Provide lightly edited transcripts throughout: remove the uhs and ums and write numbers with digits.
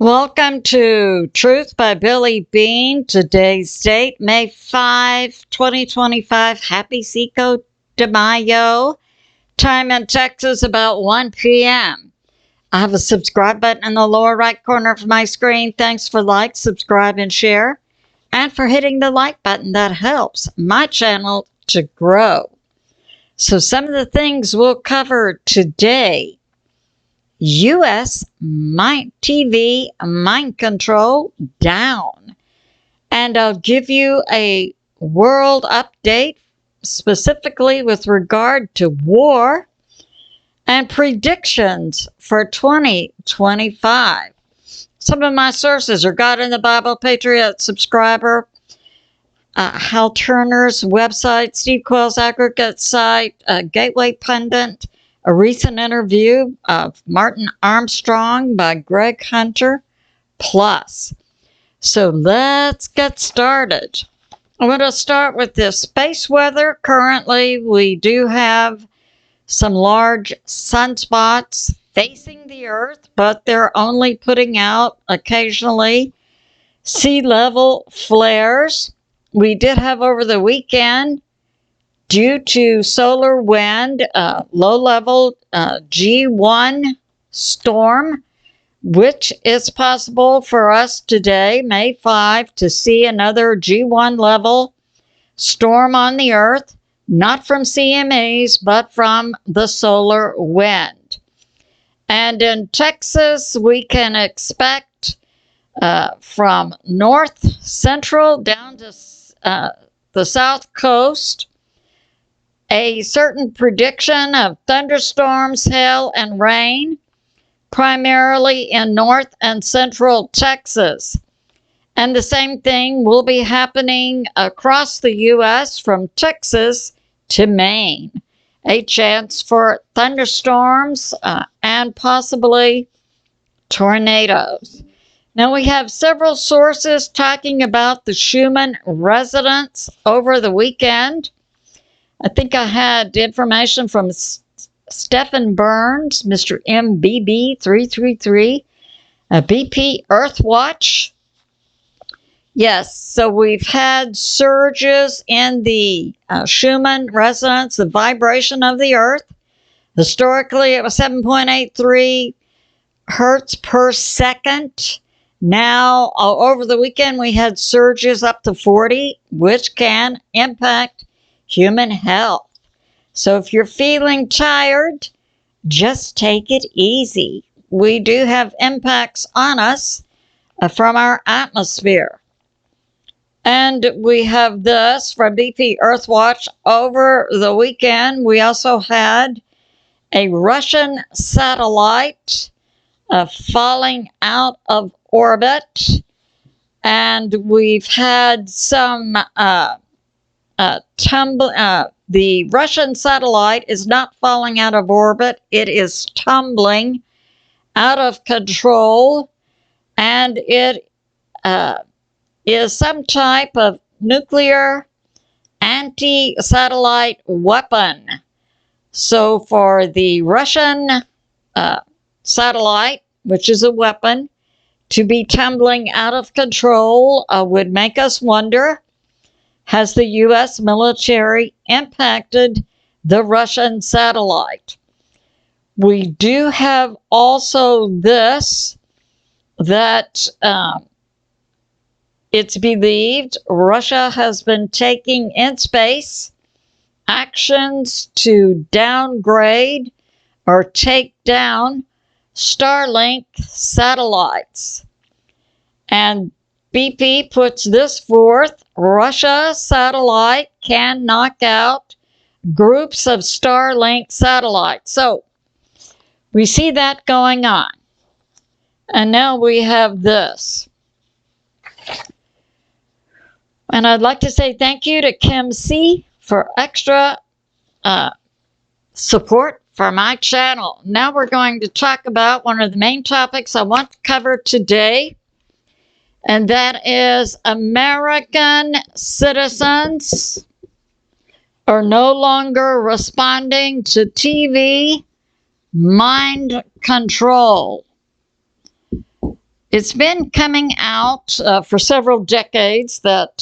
Welcome to Truth by Billie Beene. Today's date, May 5, 2025. Happy Cinco de Mayo. Time in Texas about 1 p.m. I have a subscribe button in the lower right corner of my screen. Thanks for like, subscribe, and share. And for hitting the like button. That helps my channel to grow. So some of the things we'll cover today. U.S. TV mind control down. And I'll give you a world update specifically with regard to war and predictions for 2025. Some of my sources are God in the Bible, Patriot Subscriber, Hal Turner's website, Steve Quayle's Aggregate site, Gateway Pundit, a recent interview of Martin Armstrong by Greg Hunter, plus. So let's get started. I'm going to start with this space weather. Currently, we do have some large sunspots facing the Earth, but they're only putting out occasionally sea level flares. We did have over the weekend, due to solar wind, low-level G1 storm, which is possible for us today, May 5, to see another G1 level storm on the Earth, not from CMEs, but from the solar wind. And in Texas, we can expect from north central down to the south coast, a certain prediction of thunderstorms, hail, and rain, primarily in north and central Texas. And the same thing will be happening across the U.S. from Texas to Maine. A chance for thunderstorms and possibly tornadoes. Now, we have several sources talking about the Schuman Resonance over the weekend. I think I had information from STEFAN Burns, Mr. MBB333, BPEARTHWATCH. Yes, so we've had surges in the Schuman resonance, the vibration of the Earth. Historically, it was 7.83 hertz per second. Now, over the weekend, we had surges up to 40, which can impact human health. So if you're feeling tired, just take it easy. We do have impacts on us from our atmosphere. And we have this from BPEARTHWATCH over the weekend. We also had a Russian satellite falling out of orbit. And we've had some the Russian satellite is not falling out of orbit. It is tumbling out of control, and it is some type of nuclear anti-satellite weapon. So for the Russian satellite, which is a weapon, to be tumbling out of control would make us wonder, has the U.S. military impacted the Russian satellite? We do have also this, that it's believed Russia has been taking in space actions to downgrade or take down Starlink satellites. And BP puts this forth: Russia satellite can knock out groups of Starlink satellites. So we see that going on. And now we have this. And I'd like to say thank you to Kim C for extra support for my channel. Now we're going to talk about one of the main topics I want to cover today. And that is American citizens are no longer responding to TV mind control. It's been coming out for several decades that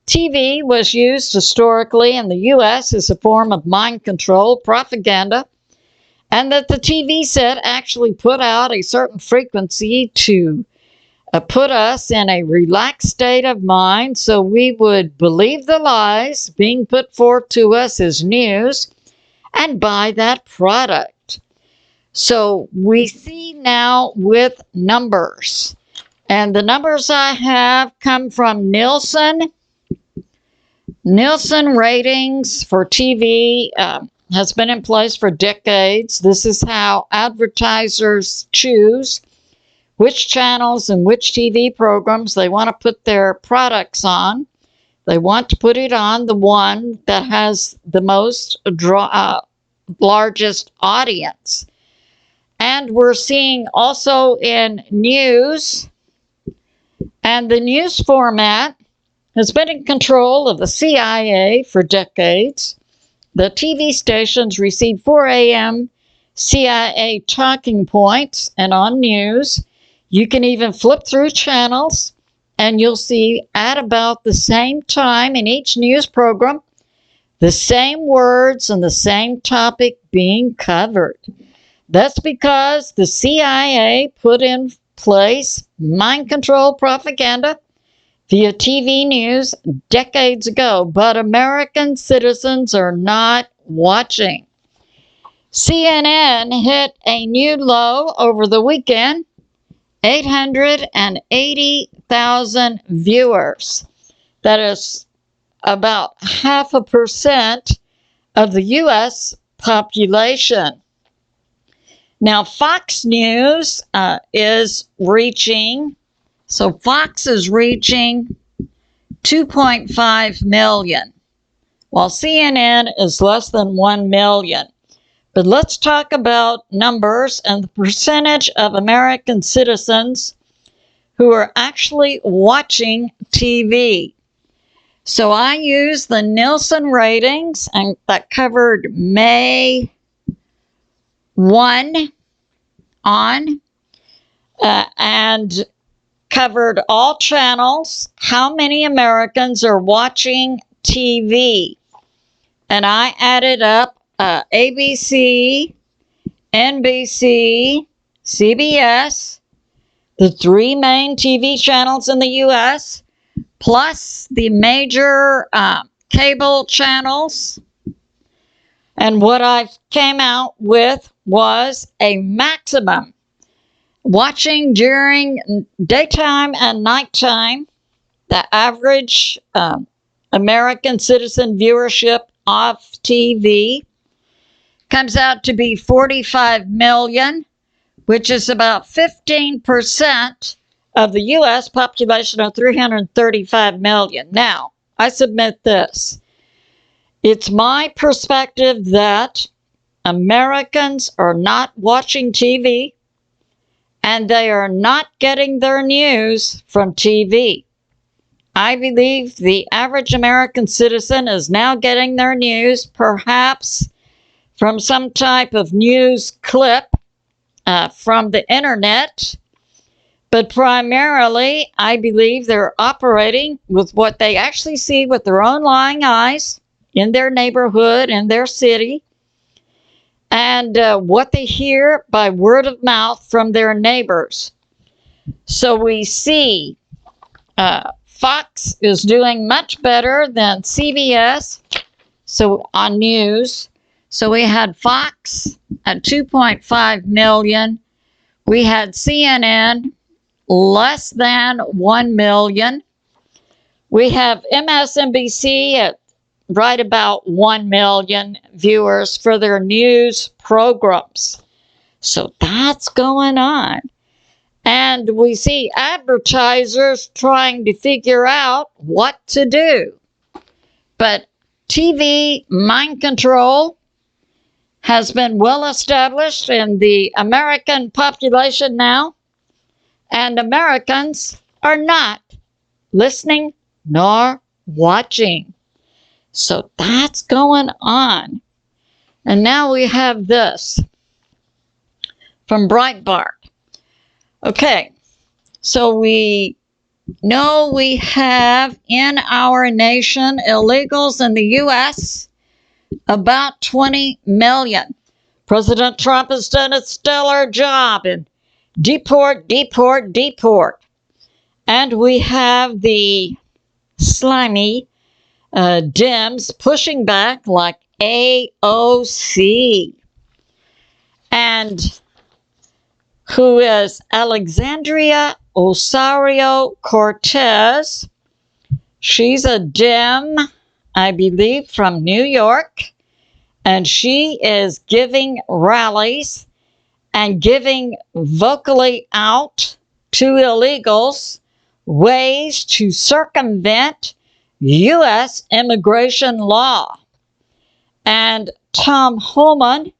TV was used historically in the U.S. as a form of mind control propaganda, and that the TV set actually put out a certain frequency to put us in a relaxed state of mind so we would believe the lies being put forth to us as news and buy that product. So we see now with numbers, and the numbers I have come from Nielsen. Nielsen ratings for TV has been in place for decades. This is how advertisers choose which channels and which TV programs they want to put their products on. They want to put it on the one that has the most largest audience. And we're seeing also in news, and the news format has been in control of the CIA for decades. The TV stations receive 4 a.m. CIA talking points, and on news, you can even flip through channels, and you'll see at about the same time in each news program, the same words and the same topic being covered. That's because the CIA put in place mind control propaganda via TV news decades ago, but American citizens are not watching. CNN hit a new low over the weekend, 880,000 viewers. That is about 0.5% of the U.S. population. Now, Fox News is reaching, so Fox is reaching 2.5 million, while CNN is less than 1 million. But let's talk about numbers and the percentage of American citizens who are actually watching TV. So I use the Nielsen ratings, and that covered May 1 on, and covered all channels, how many Americans are watching TV. And I added up ABC, NBC, CBS, the 3 main TV channels in the U.S., plus the major cable channels. And what I came out with was a maximum watching during daytime and nighttime. The average American citizen viewership of TV comes out to be 45 million, which is about 15% of the U.S. population of 335 million. Now, I submit this. It's my perspective that Americans are not watching TV, and they are not getting their news from TV. I believe the average American citizen is now getting their news perhaps from some type of news clip from the internet, but primarily I believe they're operating with what they actually see with their own lying eyes in their neighborhood, in their city, and what they hear by word of mouth from their neighbors. So we see Fox is doing much better than CBS, so on news. So we had Fox at 2.5 million. We had CNN less than 1 million. We have MSNBC at right about 1 million viewers for their news programs. So that's going on. And we see advertisers trying to figure out what to do. But TV mind control has been well established in the American population now, and Americans are not listening nor watching. So that's going on. And now we have this from Breitbart. Okay, So we know we have in our nation illegals in the U.S. about 20 million. President Trump has done a stellar job in deport, deport, deport. And we have the slimy Dems pushing back like AOC. And who is Alexandria Osario-Cortez. She's a Dem, I believe, from New York. And she is giving rallies and giving vocally out to illegals ways to circumvent U.S. immigration law. And Tom Homan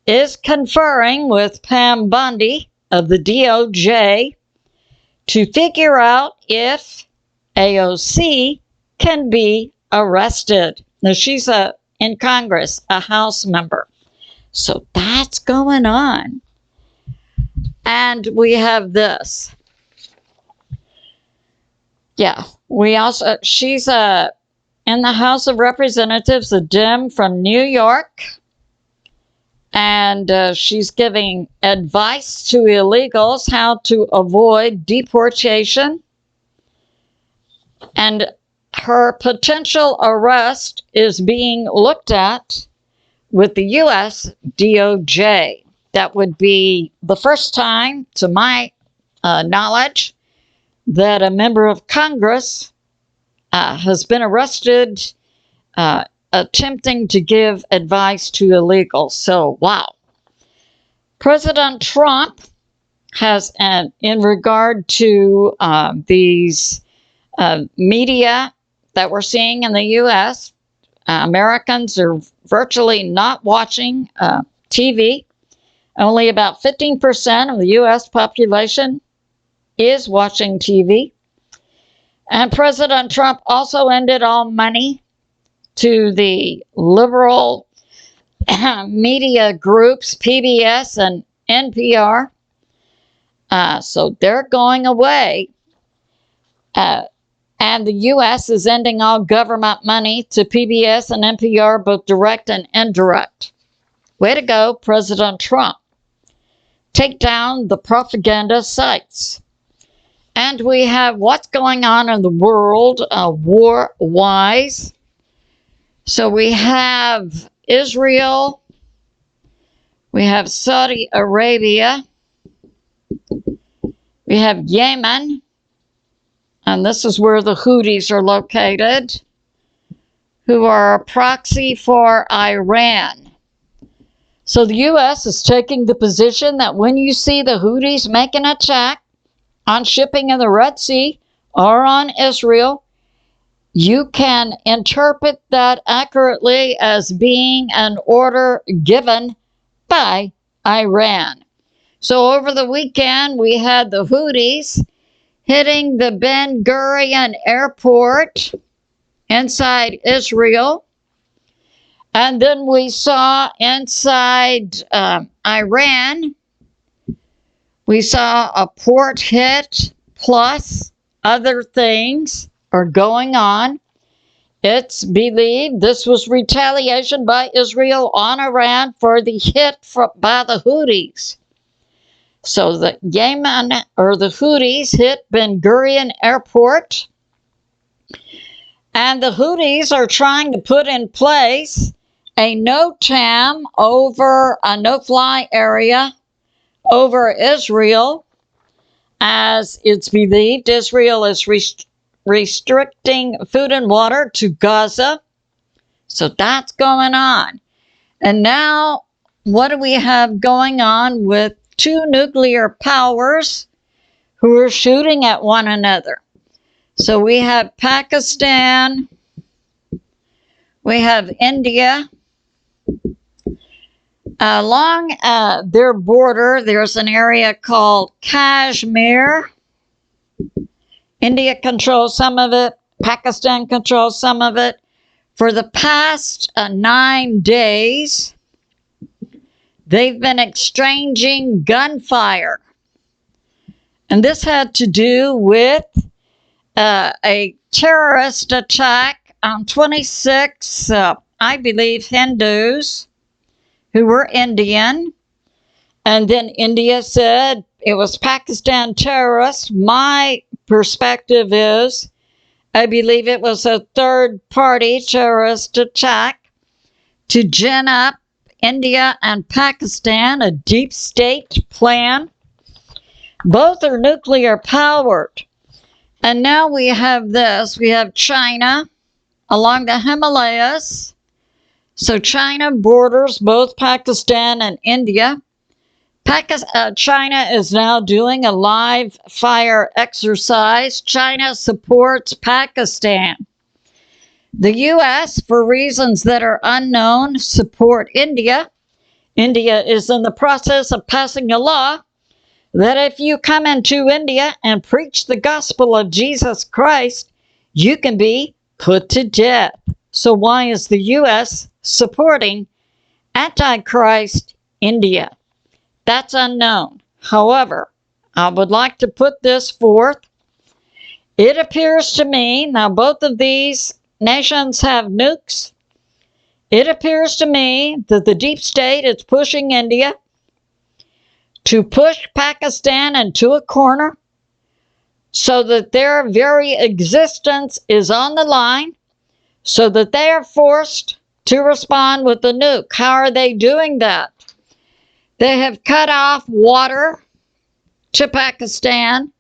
is conferring with Pam Bondi of the DOJ to figure out if AOC can be arrested. Now, she's in Congress, a House member. So that's going on. And we have this. Yeah, we also, she's in the House of Representatives, a Dem from New York. And she's giving advice to illegals how to avoid deportation. And her potential arrest is being looked at with the U.S. DOJ. That would be the first time, to my knowledge, that a member of Congress has been arrested attempting to give advice to illegals. So, wow. President Trump has, in regard to these media that we're seeing in the U.S., Americans are virtually not watching TV. Only about 15% of the U.S. population is watching TV. And President Trump also ended all money to the liberal media groups, PBS and NPR. So they're going away. And the U.S. is ending all government money to PBS and NPR, both direct and indirect. Way to go, President Trump. Take down the propaganda sites. And we have what's going on in the world war-wise. So we have Israel, we have Saudi Arabia, we have Yemen, and this is where the Houthis are located, who are a proxy for Iran. So the U.S. is taking the position that when you see the Houthis make an attack on shipping in the Red Sea or on Israel, you can interpret that accurately as being an order given by Iran. So over the weekend, we had the Houthis hitting the Ben Gurion airport inside Israel. And then we saw inside Iran, we saw a port hit, plus other things are going on. It's believed this was retaliation by Israel on Iran for the hit by the Houthis. So the Yemen, or the Houthis, hit Ben Gurion Airport. And the Houthis are trying to put in place a no-TAM over a no-fly area over Israel, as it's believed Israel is restricting food and water to Gaza. So that's going on. And now, what do we have going on with two nuclear powers who are shooting at one another? So we have Pakistan, we have India. Along their border, there's an area called Kashmir. India controls some of it. Pakistan controls some of it. For the past 9 days, they've been exchanging gunfire. And this had to do with a terrorist attack on 26, I believe, Hindus who were Indian. And then India said it was Pakistan terrorists. My perspective is, I believe it was a third-party terrorist attack to gin up India and Pakistan, a deep state plan. Both are nuclear powered. And now we have this. We have China along the Himalayas. So China borders both Pakistan and India. China is now doing a live fire exercise. China supports Pakistan. The U.S., for reasons that are unknown, support India. India is in the process of passing a law that if you come into India and preach the gospel of Jesus Christ, you can be put to death. So why is the U.S. supporting Antichrist India? That's unknown. However, I would like to put this forth. It appears to me, now both of these nations have nukes. It appears to me that the deep state is pushing India to push Pakistan into a corner so that their very existence is on the line, so that they are forced to respond with a nuke. How are they doing that? They have cut off water to Pakistan.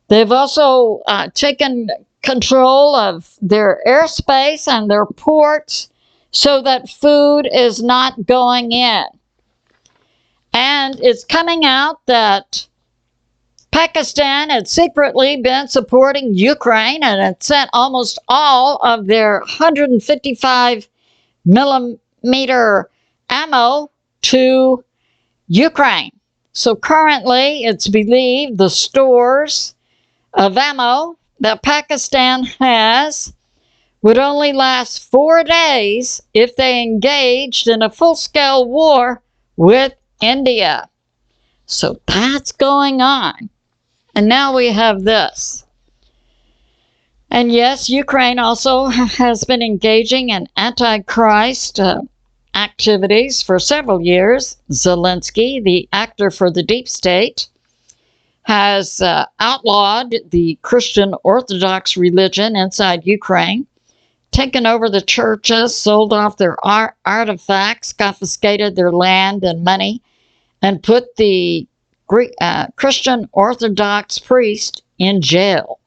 They've also taken control of their airspace and their ports so that food is not going in. And it's coming out that Pakistan had secretly been supporting Ukraine and had sent almost all of their 155 millimeter ammo to Ukraine. So currently it's believed the stores of ammo that Pakistan has would only last 4 days if they engaged in a full-scale war with India. So that's going on. And now we have this. And yes, Ukraine also has been engaging in Antichrist activities for several years. Zelensky, the actor for the deep state, has outlawed the Christian Orthodox religion inside Ukraine, taken over the churches, sold off their artifacts, confiscated their land and money, and put the Christian Orthodox priest in jail.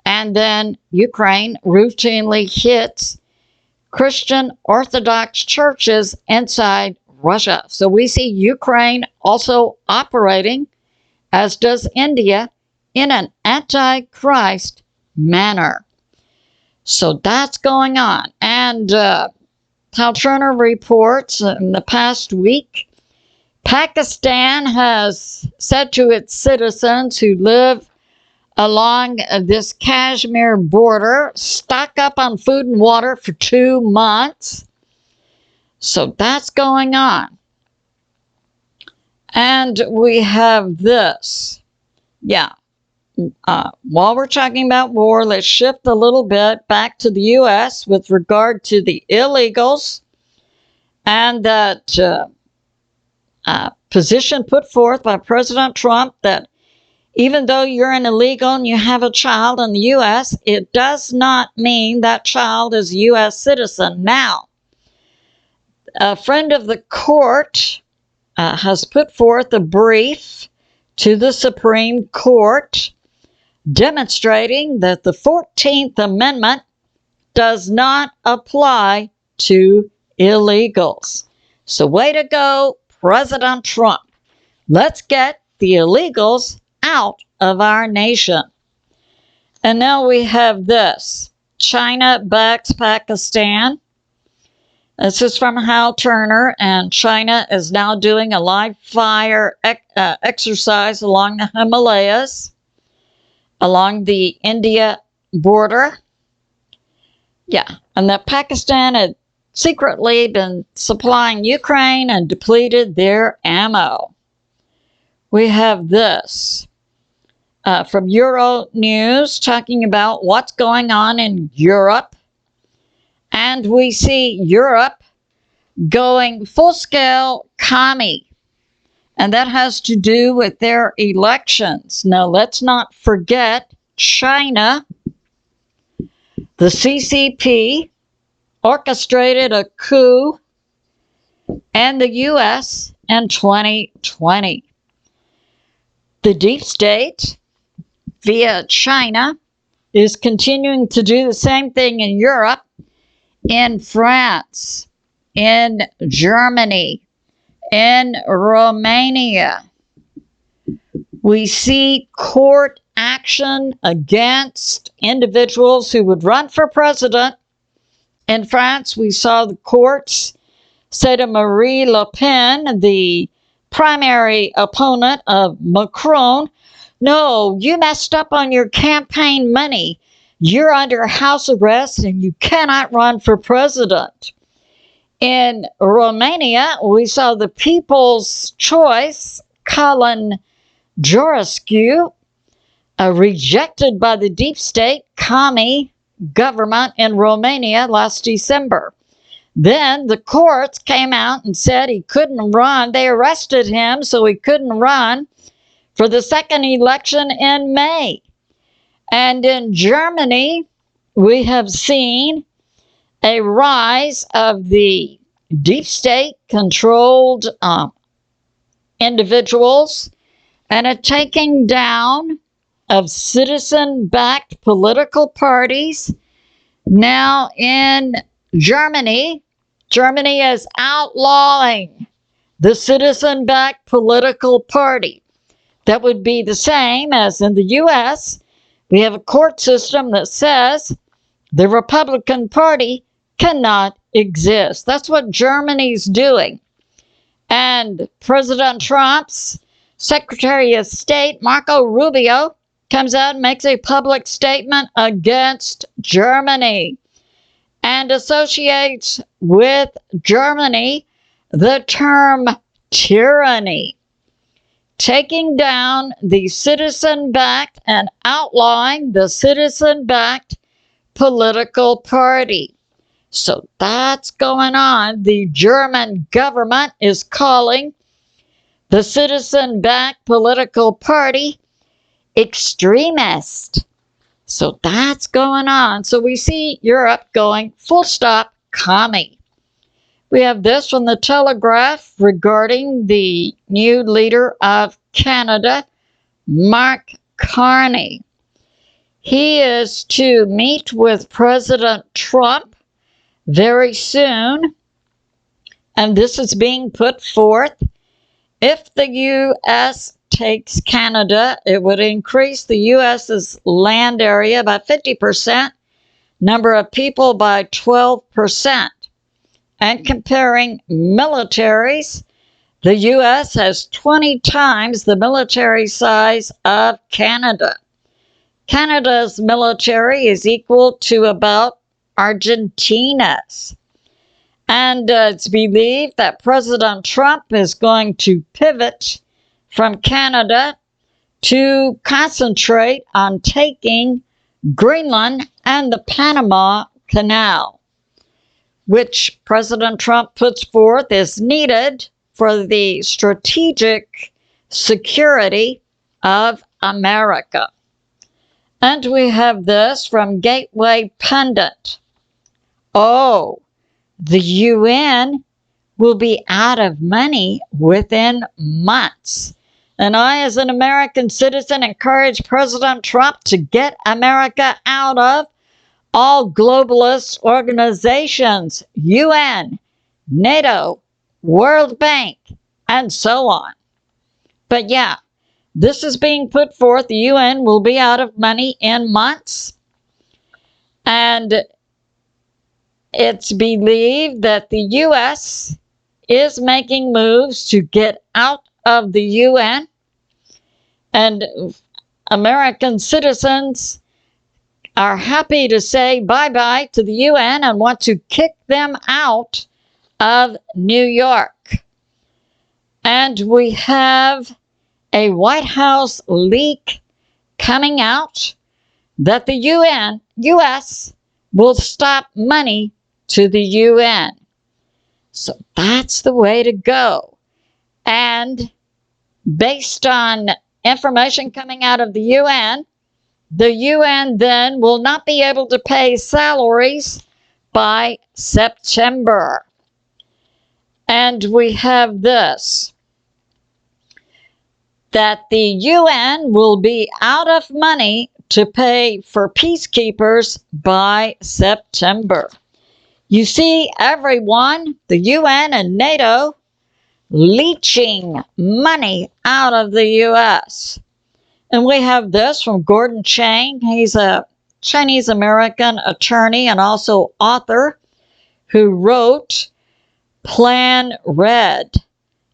And then Ukraine routinely hits Christian Orthodox churches inside Russia. So we see Ukraine also operating, as does India, in an antichrist manner. So that's going on. And Hal Turner reports in the past week, Pakistan has said to its citizens who live along this Kashmir border, stock up on food and water for 2 months. So that's going on. And we have this. Yeah. While we're talking about war, let's shift a little bit back to the U.S. with regard to the illegals and that position put forth by President Trump that even though you're an illegal and you have a child in the U.S., it does not mean that child is a U.S. citizen. Now, a friend of the court has put forth a brief to the Supreme Court demonstrating that the 14th Amendment does not apply to illegals. So way to go, President Trump. Let's get the illegals out of our nation. And now we have this. China backs Pakistan. This is from Hal Turner, and China is now doing a live fire exercise along the Himalayas, along the India border. Yeah, and that Pakistan had secretly been supplying Ukraine and depleted their ammo. We have this. from Euro News talking about what's going on in Europe. And we see Europe going full-scale commie. And that has to do with their elections. Now, let's not forget China. The CCP orchestrated a coup in the U.S. in 2020. The deep state, via China, is continuing to do the same thing in Europe, in France, in Germany, in Romania. We see court action against individuals who would run for president. In France, we saw the courts say to Marie Le Pen, the primary opponent of Macron, no, you messed up on your campaign money. You're under house arrest and you cannot run for president. In Romania, we saw the People's Choice, Colin Georgescu, rejected by the deep state commie government in Romania last December. Then the courts came out and said he couldn't run. They arrested him, so he couldn't run for the second election in May. And in Germany, we have seen a rise of the deep state-controlled individuals and a taking down of citizen-backed political parties. Now in Germany, Germany is outlawing the citizen-backed political party. That would be the same as in the U.S. We have a court system that says the Republican Party cannot exist. That's what Germany's doing. And President Trump's Secretary of State, Marco Rubio, comes out and makes a public statement against Germany and associates with Germany the term tyranny, taking down the citizen-backed and outlawing the citizen-backed political party. So that's going on. The German government is calling the citizen-backed political party extremist. So that's going on. So we see Europe going full stop commie. We have this from the Telegraph regarding the new leader of Canada, Mark Carney. He is to meet with President Trump very soon, and this is being put forth. If the U.S. takes Canada, it would increase the U.S.'s land area by 50%, number of people by 12%. And comparing militaries, the U.S. has 20 times the military size of Canada. Canada's military is equal to about Argentina's. And it's believed that President Trump is going to pivot from Canada to concentrate on taking Greenland and the Panama Canal, which President Trump puts forth is needed for the strategic security of America. And we have this from Gateway Pundit. Oh, the UN will be out of money within months. And I, as an American citizen, encourage President Trump to get America out of all globalist organizations, UN, NATO, World Bank, and so on. But yeah, this is being put forth. The UN will be out of money in months. And it's believed that the U.S. is making moves to get out of the UN. And American citizens are happy to say bye-bye to the UN and want to kick them out of New York. And we have a White House leak coming out that the U.S. will stop money to the UN. So that's the way to go. And based on information coming out of the UN then will not be able to pay salaries by September. And we have this, that the UN will be out of money to pay for peacekeepers by September. You see, everyone, the UN and Nato, leeching money out of the U.S. And we have this from Gordon Chang. He's a Chinese-American attorney and also author who wrote Plan Red,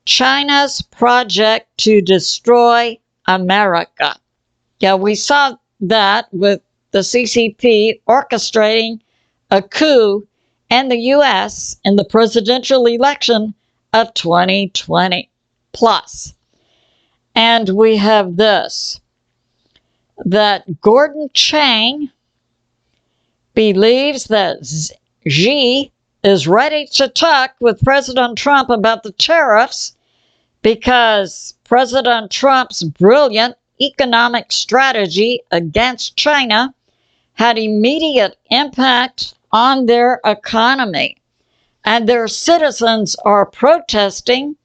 China's Project to Destroy America. Yeah, we saw that with the CCP orchestrating a coup in the U.S. in the presidential election of 2020 plus. And we have this, that Gordon Chang believes that Xi is ready to talk with President Trump about the tariffs because President Trump's brilliant economic strategy against China had immediate impact on their economy. And their citizens are protesting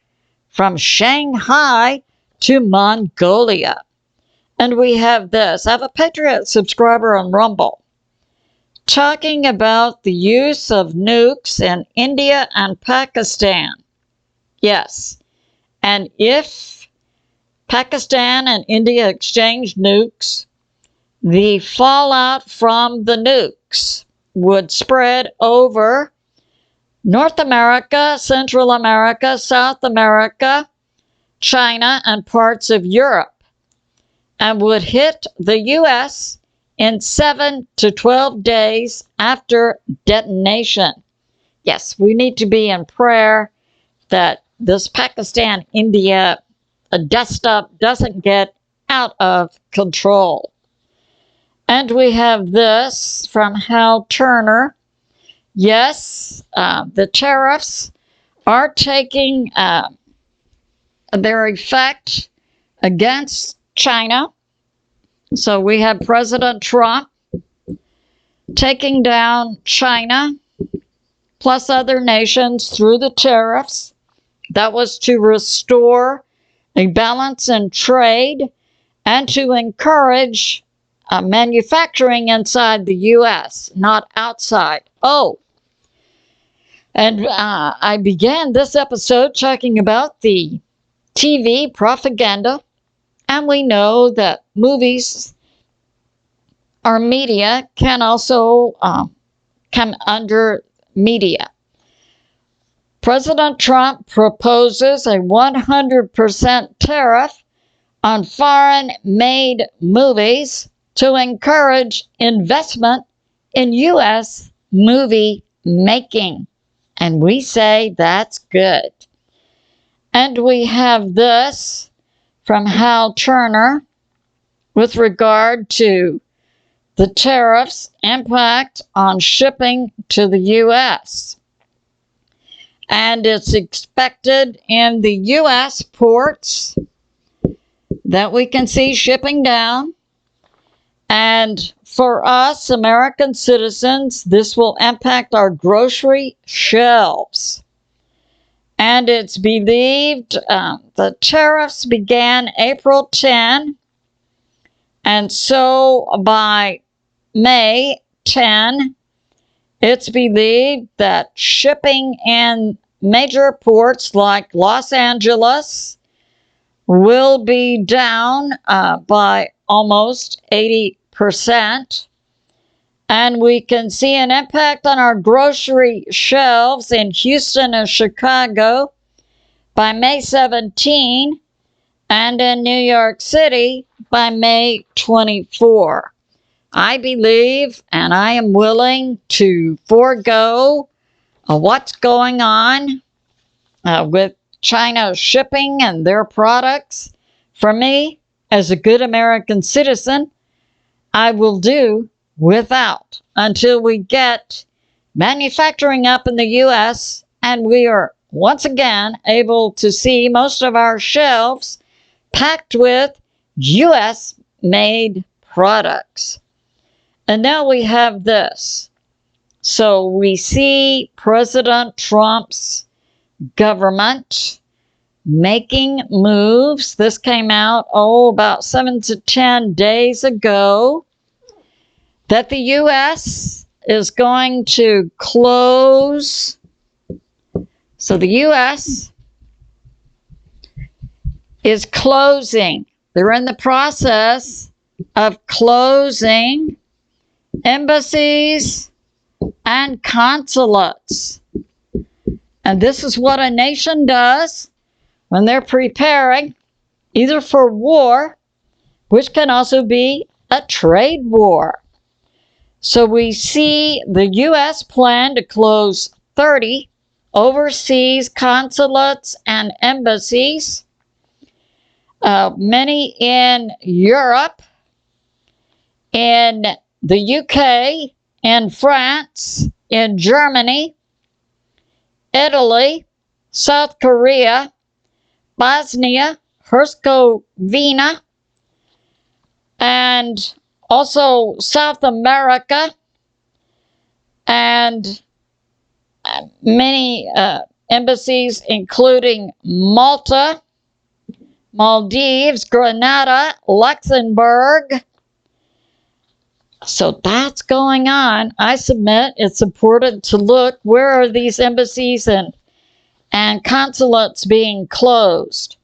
from Shanghai to Mongolia. And we have this. I have a Patriot subscriber on Rumble talking about the use of nukes in India and Pakistan. Yes. And if Pakistan and India exchanged nukes, the fallout from the nukes would spread over North America, Central America, South America, China, and parts of Europe, and would hit the U.S. in 7 to 12 days after detonation. Yes, we need to be in prayer that this Pakistan-India dust-up doesn't get out of control. And we have this from Hal Turner. Yes, the tariffs are taking their effect against China. So we have President Trump taking down China plus other nations through the tariffs. That was to restore a balance in trade and to encourage manufacturing inside the U.S., not outside. Oh, and I began this episode talking about the TV propaganda, and we know that movies or media can also come under media. President Trump proposes a 100% tariff on foreign-made movies to encourage investment in U.S. movie making. And we say that's good. And we have this from Hal Turner with regard to the tariffs' impact on shipping to the U.S. And it's expected in the U.S. ports that we can see shipping down. And for us, American citizens, this will impact our grocery shelves. And it's believed the tariffs began April 10. And so by May 10, it's believed that shipping in major ports like Los Angeles will be down by almost 80%. And we can see an impact on our grocery shelves in Houston and Chicago by May 17, and in New York City by May 24. I believe, and I am willing to forego what's going on with China shipping and their products. For me, as a good American citizen, I will do without until we get manufacturing up in the U.S. and we are once again able to see most of our shelves packed with U.S. made products. And now we have this. So we see President Trump's government making moves. This came out, about 7 to 10 days ago, that the U.S. is going to close. So the U.S. is closing. They're in the process of closing embassies and consulates. And this is what a nation does when they're preparing either for war, which can also be a trade war. So we see the U.S. plan to close 30 overseas consulates and embassies, many in Europe, in the UK, in France, in Germany, Italy, South Korea, Bosnia, Herzegovina, and also South America, and many embassies, including Malta, Maldives, Grenada, Luxembourg. So that's going on. I submit it's important to look where are these embassies and consulates being closed.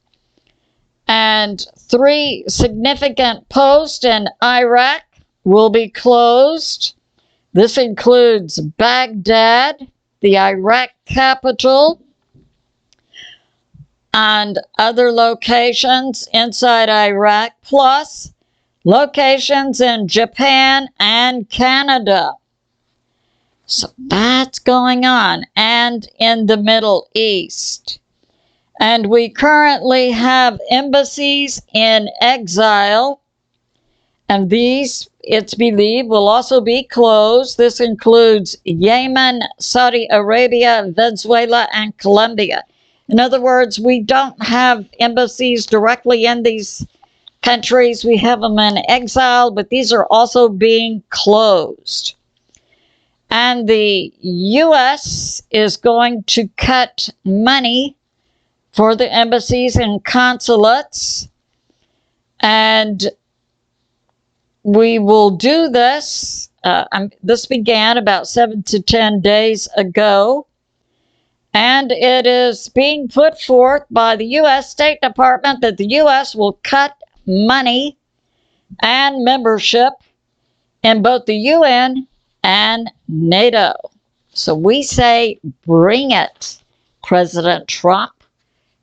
And 3 significant posts in Iraq will be closed. This includes Baghdad, the Iraq capital, and other locations inside Iraq, plus locations in Japan and Canada. So that's going on, and in the Middle East. And we currently have embassies in exile, and these, it's believed, will also be closed. This includes Yemen, Saudi Arabia, Venezuela, and Colombia. In other words, we don't have embassies directly in these countries. We have them in exile, but these are also being closed. And the U.S. is going to cut money for the embassies and consulates. And we will do this. This began about 7 to 10 days ago. And it is being put forth by the U.S. State Department that the U.S. will cut money and membership in both the UN and NATO. So we say, bring it, President Trump.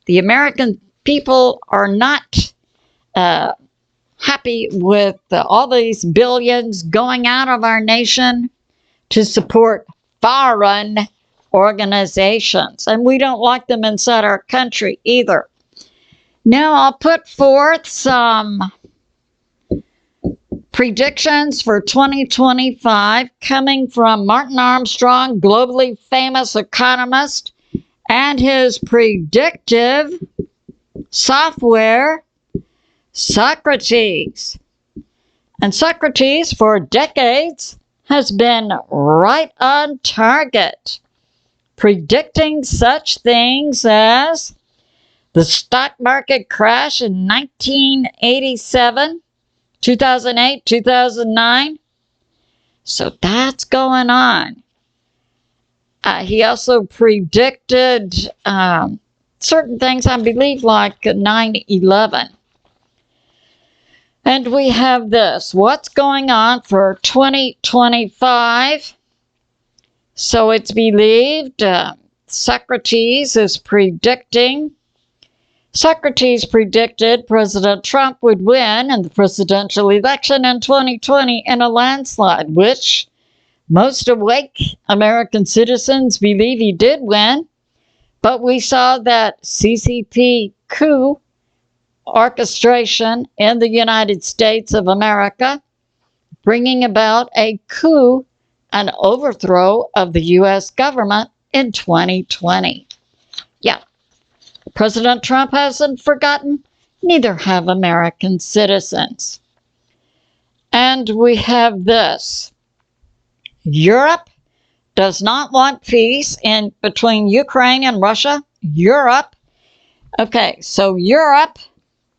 The American people are not happy with all these billions going out of our nation to support foreign organizations. And we don't like them inside our country either. Now I'll put forth some predictions for 2025 coming from Martin Armstrong, globally famous economist, and his predictive software, Socrates. And Socrates, for decades, has been right on target, predicting such things as the stock market crash in 1987, 2008, 2009. So that's going on. He also predicted certain things, I believe, like 9/11. And we have this. What's going on for 2025? So it's believed Socrates is predicting. Socrates predicted President Trump would win in the presidential election in 2020 in a landslide, which most awake American citizens believe he did win. But we saw that CCP coup orchestration in the United States of America bringing about a coup, an overthrow of the U.S. government in 2020. Yeah, President Trump hasn't forgotten, neither have American citizens. And we have this. Europe does not want peace in between Ukraine and Russia. Europe. Okay, so Europe,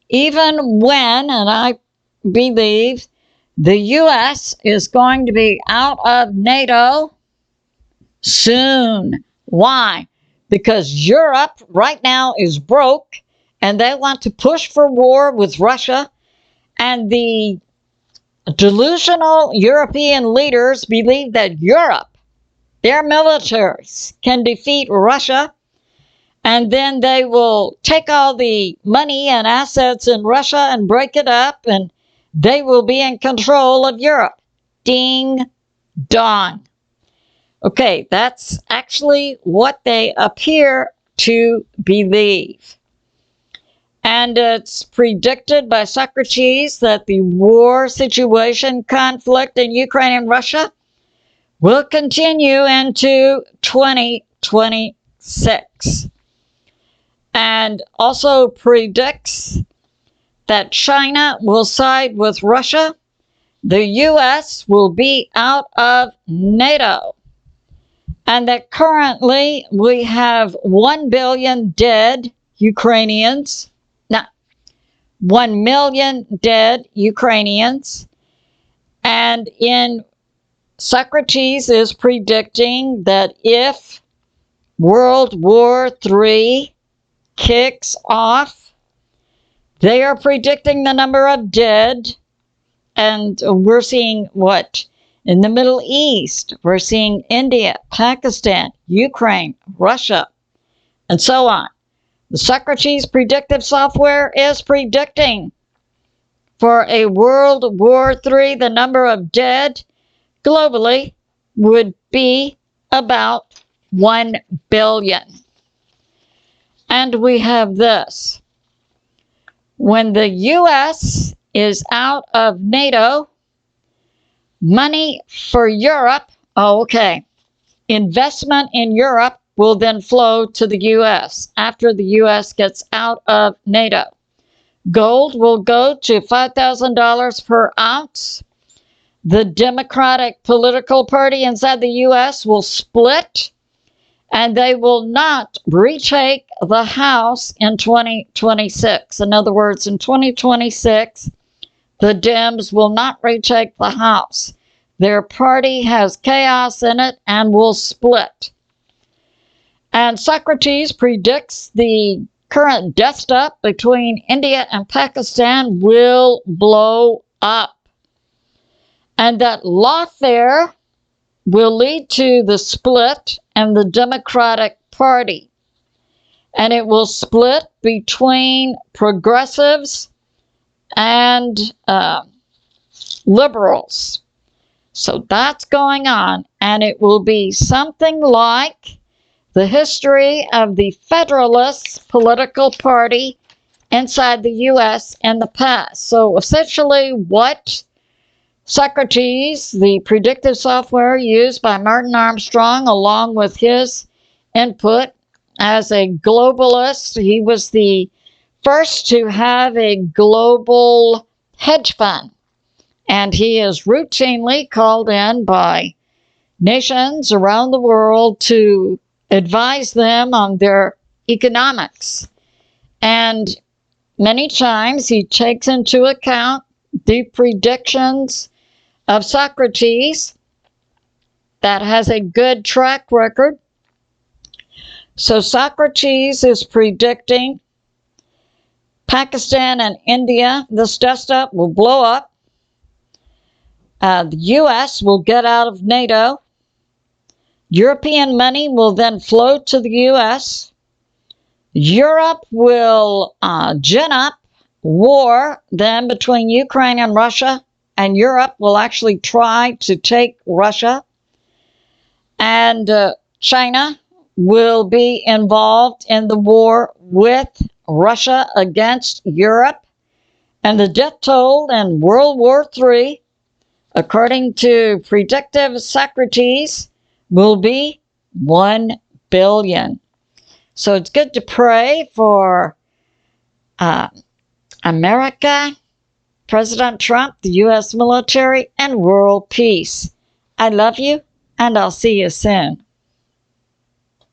even when, and I believe, the U.S. is going to be out of NATO soon. Why? Because Europe right now is broke and they want to push for war with Russia, and the delusional European leaders believe that Europe, their militaries, can defeat Russia, and then they will take all the money and assets in Russia and break it up, and they will be in control of Europe. Ding dong. Okay, that's actually what they appear to believe. And it's predicted by Socrates that the war situation, conflict in Ukraine and Russia will continue into 2026. And also predicts that China will side with Russia. The U.S. will be out of NATO. And that currently we have 1 billion dead Ukrainians. 1 million dead Ukrainians. And Socrates is predicting that if World War III kicks off, they are predicting the number of dead. And we're seeing what? In the Middle East, we're seeing India, Pakistan, Ukraine, Russia, and so on. The Socrates predictive software is predicting for a World War III, the number of dead globally would be about 1 billion. And we have this. When the U.S. is out of NATO, money for Europe, investment in Europe will then flow to the U.S. after the U.S. gets out of NATO. Gold will go to $5,000 per ounce. The Democratic political party inside the U.S. will split, and they will not retake the House in 2026. In other words, in 2026, the Dems will not retake the House. Their party has chaos in it and will split. And Socrates predicts the current death stop between India and Pakistan will blow up. And that lawfare will lead to the split in the Democratic Party. And it will split between progressives and liberals. So that's going on. And it will be something like the history of the Federalist political party inside the U.S. in the past. So essentially what Socrates, the predictive software used by Martin Armstrong, along with his input as a globalist, he was the first to have a global hedge fund. And he is routinely called in by nations around the world to advise them on their economics. And many times he takes into account the predictions of Socrates that has a good track record. So Socrates is predicting Pakistan and India, this desktop will blow up. The U.S. will get out of NATO. European money will then flow to the U.S. Europe will gin up war then between Ukraine and Russia, and Europe will actually try to take Russia. And China will be involved in the war with Russia against Europe. And the death toll in World War III according to predictive Socrates, will be 1 billion. So it's good to pray for America, President Trump, the U.S. military, and world peace. I love you, and I'll see you soon.